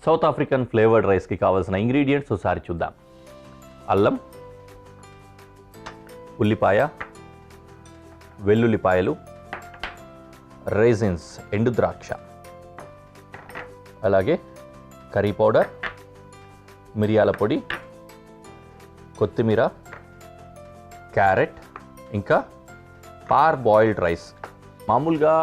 South African flavoured రైస్కి కావాల్సిన ingredients ఒకసారి చూద్దాం. అల్లం, ఉల్లిపాయ, వెల్లుల్లిపాయలు, రైజిన్స్ ఎండు ద్రాక్ష, అలాగే కర్రీ పౌడర్, మిరియాల పొడి, కొత్తిమీర, క్యారెట్, ఇంకా పార్ బాయిల్డ్ రైస్. మామూలుగా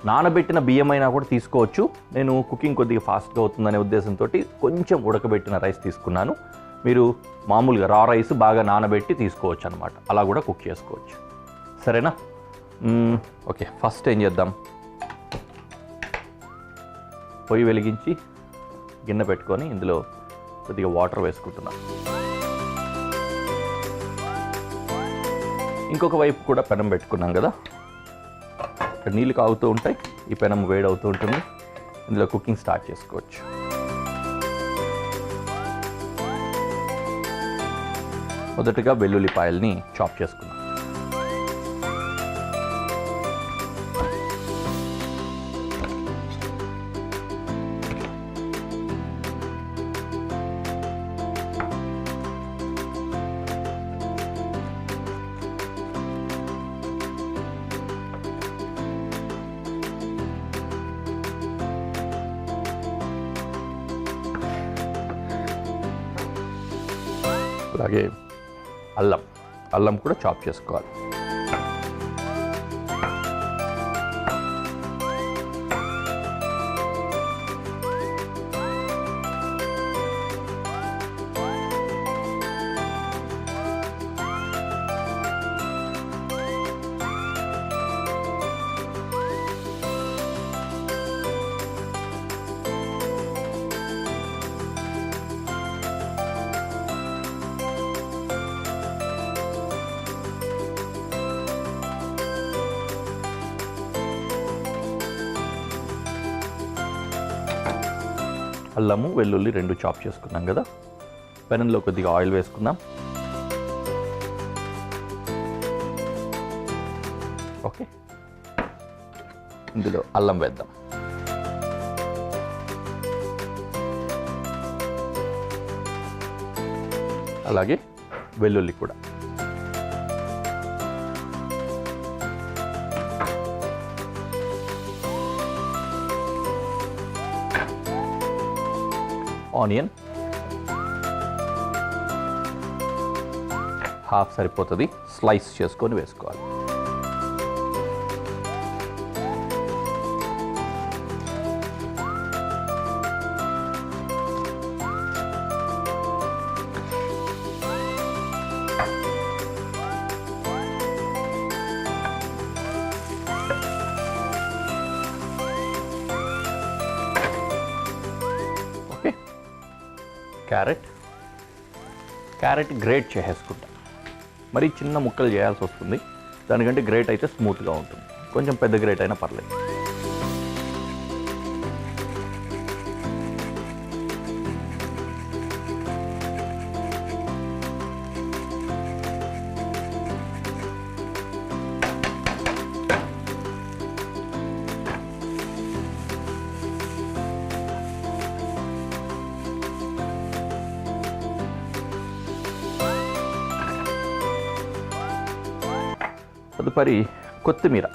నానబెట్టిన బియ్యం అయినా కూడా తీసుకోవచ్చు. నేను కుకింగ్ కొద్దిగా ఫాస్ట్గా అవుతుందనే ఉద్దేశంతో కొంచెం ఉడకబెట్టిన రైస్ తీసుకున్నాను. మీరు మామూలుగా రా రైస్ బాగా నానబెట్టి తీసుకోవచ్చు అనమాట. అలా కూడా కుక్ చేసుకోవచ్చు. సరేనా? ఓకే, ఫస్ట్ ఏం చేద్దాం, పొయ్యి వెలిగించి గిన్నె పెట్టుకొని ఇందులో కొద్దిగా వాటర్ వేసుకుంటున్నాం. ఇంకొక వైపు కూడా పెనం పెట్టుకున్నాం కదా, ఇక్కడ నీళ్ళు కాగుతూ ఉంటాయి, ఈ పెనం వేడి అవుతూ ఉంటుంది. ఇందులో కుకింగ్ స్టార్ట్ చేసుకోవచ్చు. మొదటగా వెల్లుల్లిపాయల్ని చాప్ చేసుకున్నాం. అలాగే అల్లం కూడా చాప్ చేసుకోవాలి. అల్లము, వెల్లుల్లి రెండు చాప్ చేసుకున్నాం కదా. పెనంలో కొద్దిగా ఆయిల్ వేసుకుందాం. ఓకే, ఇందులో అల్లం వేద్దాం. అలాగే వెల్లుల్లి కూడా. ఆనియన్ హాఫ్ సరిపోతుంది, స్లైస్ చేసుకొని వేసుకోవాలి. క్యారెట్ గ్రేట్ చేసేసుకుంటాం. మరి చిన్న ముక్కలు చేయాల్సి వస్తుంది, దానికంటే గ్రేట్ అయితే స్మూత్గా ఉంటుంది. కొంచెం పెద్ద గ్రేట్ అయినా పర్లేదు. తదుపరి కొత్తిమీర.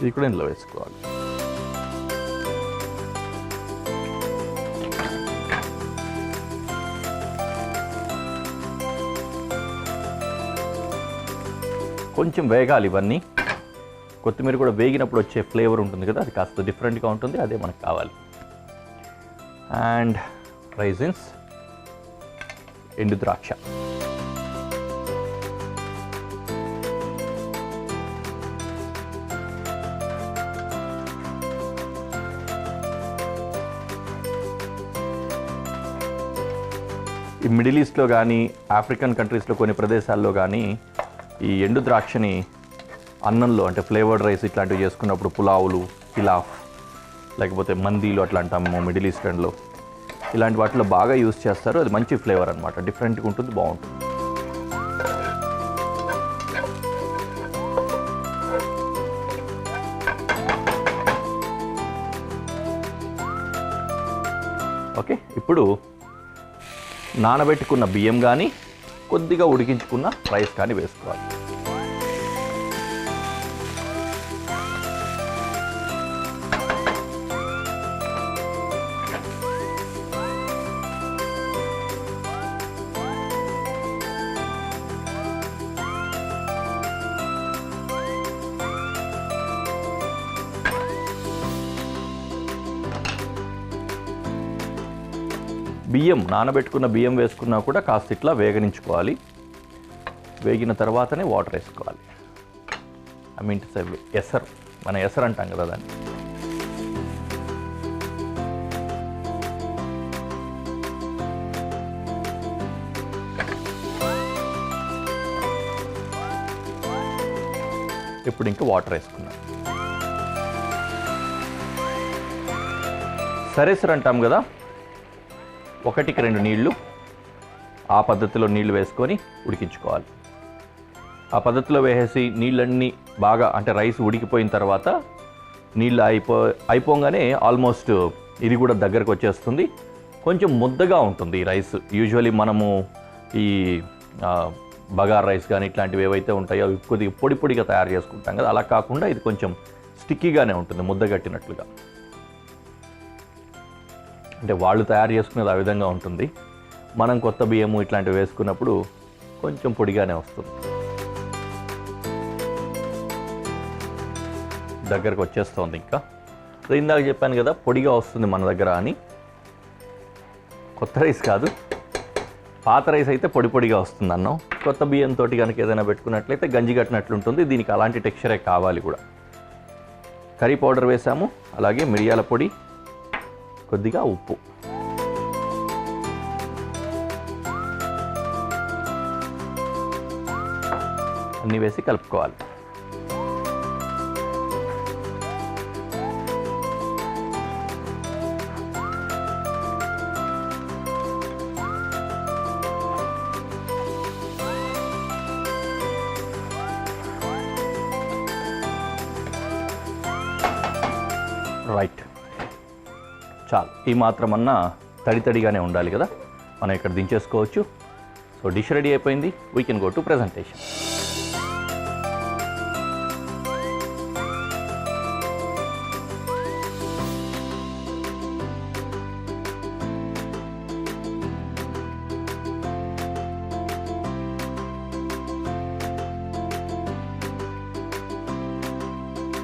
ఇది కూడా ఇందులో వేసుకోవాలి. కొంచెం వేగాలి ఇవన్నీ. కొత్తిమీర కూడా వేగినప్పుడు వచ్చే ఫ్లేవర్ ఉంటుంది కదా, అది కాస్త డిఫరెంట్గా ఉంటుంది, అదే మనకు కావాలి. అండ్ రైజిన్స్, ఎండు ద్రాక్ష. ఈ మిడిల్ ఈస్ట్లో కానీ ఆఫ్రికన్ కంట్రీస్లో కొన్ని ప్రదేశాల్లో కానీ ఈ ఎండు ద్రాక్షని అన్నంలో, అంటే ఫ్లేవర్డ్ రైస్ ఇట్లాంటివి చేసుకున్నప్పుడు, పులావులు, పిలాఫ్, లేకపోతే మందీలు అట్లా అంటాము మిడిల్ ఈస్టర్న్లో, ఇలాంటి వాటిలో బాగా యూస్ చేస్తారు. అది మంచి ఫ్లేవర్ అనమాట, డిఫరెంట్గా ఉంటుంది, బాగుంటుంది. ఓకే, ఇప్పుడు నానబెట్టుకున్న బియ్యం కానీ కొద్దిగా ఉడికించుకున్న రైస్ కానీ వేసుకోవాలి. బియ్యం నానబెట్టుకున్న బియ్యం వేసుకున్నా కూడా కాస్త ఇట్లా వేగనించుకోవాలి. వేగిన తర్వాతనే వాటర్ వేసుకోవాలి. ఐ మీన్ ఎసరు, మన ఎసరు అంటాం కదా దాన్ని. ఇప్పుడు ఇంకా వాటర్ వేసుకున్నాం. సరేసరి అంటాం కదా, 1కి 2 నీళ్లు, ఆ పద్ధతిలో నీళ్లు వేసుకొని ఉడికించుకోవాలి. ఆ పద్ధతిలో వేసేసి నీళ్ళన్నీ బాగా, అంటే రైస్ ఉడికిపోయిన తర్వాత నీళ్ళు అయిపోగానే ఆల్మోస్ట్ ఇది కూడా దగ్గరకు వచ్చేస్తుంది. కొంచెం ముద్దగా ఉంటుంది ఈ రైస్. యూజువలీ మనము ఈ బగార్ రైస్ కానీ ఇట్లాంటివి ఏవైతే ఉంటాయో అవి కొద్దిగా పొడి పొడిగా తయారు చేసుకుంటాం కదా, అలా కాకుండా ఇది కొంచెం స్టిక్కీగానే ఉంటుంది, ముద్దగట్టినట్లుగా. అంటే వాళ్ళు తయారు చేసుకునేది ఆ విధంగా ఉంటుంది. మనం కొత్త బియ్యము ఇట్లాంటివి వేసుకున్నప్పుడు కొంచెం పొడిగానే వస్తుంది. దగ్గరకు వచ్చేస్తుంది. ఇంకా ఇందాక చెప్పాను కదా పొడిగా వస్తుంది మన దగ్గర అని. కొత్త రైస్ కాదు, పాత రైస్ అయితే పొడి పొడిగా వస్తుంది అన్నం. కొత్త బియ్యంతో కనుక ఏదైనా పెట్టుకున్నట్లయితే గంజి కట్టినట్లుంటుంది. దీనికి అలాంటి టెక్స్చరే కావాలి కూడా. కర్రీ పౌడర్ వేసాము, అలాగే మిరియాల పొడి, కొద్దిగా ఉప్పు. అన్నీ వేసి కలుపుకోవాలి. రైట్, చాలు. ఈ మాత్రమన్నా తడితడిగానే ఉండాలి కదా, మనం ఇక్కడ దించేసుకోవచ్చు. సో డిష్ రెడీ అయిపోయింది. We can go to presentation.